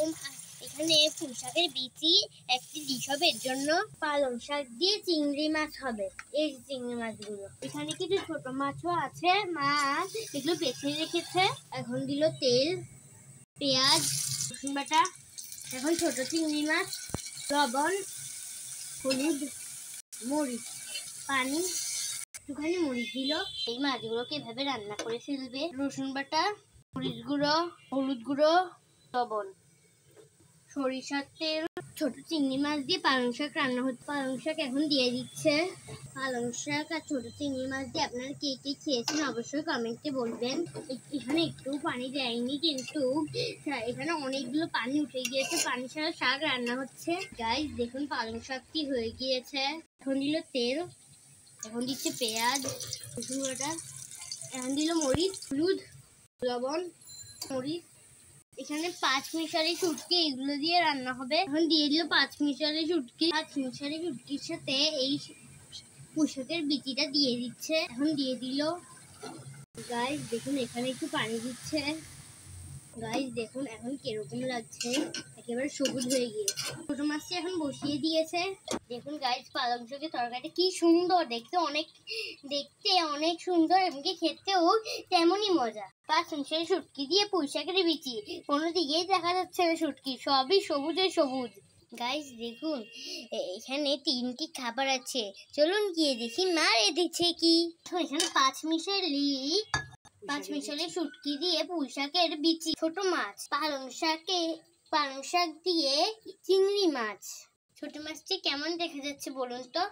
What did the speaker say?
দেখুন এখানে পুঁই শাকের বিচি একটি ডিশ হবে, এর জন্য পালং শাক দিয়ে চিংড়ি মাছ হবে। এই চিংড়ি মাছগুলো এখানে কিছু ছোট মাছও আছে, মাছ এগুলো বেছে রেখেছে। এখন দিল তেল, পেঁয়াজ, রসুন বাটা, এখন ছোট চিংড়ি মাছ, লবণ, হলুদ, মরিচ, পানি, একটুখানি মরিচ দিল। এই মাছগুলোকে এভাবে রান্না করে ফেলবে। রসুন বাটা, মরিচ গুঁড়ো, হলুদ গুঁড়ো, লবণ, সরিষার তেল, ছোট চিংড়ি মাছ দিয়ে পালং শাক রান্না হচ্ছে। পালং শাক এখন দিয়ে দিচ্ছে। পালং শাক আর ছোট চিংড়ি মাছ দিয়ে আপনারা কে কে খেয়েছেন অবশ্যই কমেন্টে বলবেন। এখানে একটু পানি দেয়নি, কিন্তু এখানে অনেকগুলো পানি উঠে গিয়েছে। পানি ছাড়া শাক রান্না হচ্ছে। গাইস দেখুন পালং শাকটি হয়ে গিয়েছে। এখন দিল তেল, এখন দিচ্ছে পেঁয়াজ, রসুন বাটা, এখন দিল মরিচ, হলুদ, লবণ, মরিচ। এখানে 5 মিশালি শুটকি এগুলো দিয়ে রান্না হবে। এখন দিয়ে দিল 5 মিশালি শুটকি। 5 মিশালি শুটকির সাথে এই পুঁই শাকের বিচিটা দিয়ে দিচ্ছে। এখন দিয়ে দিল। গাইস দেখুন এখানে একটু পানি দিচ্ছে। গাইস দেখুন এখন কিরকম লাগছে, একেবারে সবুজ হয়ে গিয়েছে। ছোট মাছটি এখন বসিয়ে দিয়েছে। দেখুন গাইস পালং শাকের তরকারিটা কি সুন্দর দেখতে, অনেক সুন্দর, এমনকি খেতেও তেমনই মজা। 5 মিশালি শুটকি দিয়ে পুঁই শাকের বিচি, কোনো দিকেই দেখা যাচ্ছে না শুটকি, সবই সবুজে সবুজ। গাইস দেখুন এখানে 3টি খাবার আছে, চলুন গিয়ে দেখি মা রেঁধেছে কি। এখানে 5 মিশালি শুটকি দিয়ে পুঁই শাকের বিচি, ছোট মাছ, পালং শাক দিয়ে চিংড়ি মাছ। ছোট মাছটি কেমন দেখা যাচ্ছে বলুন তো?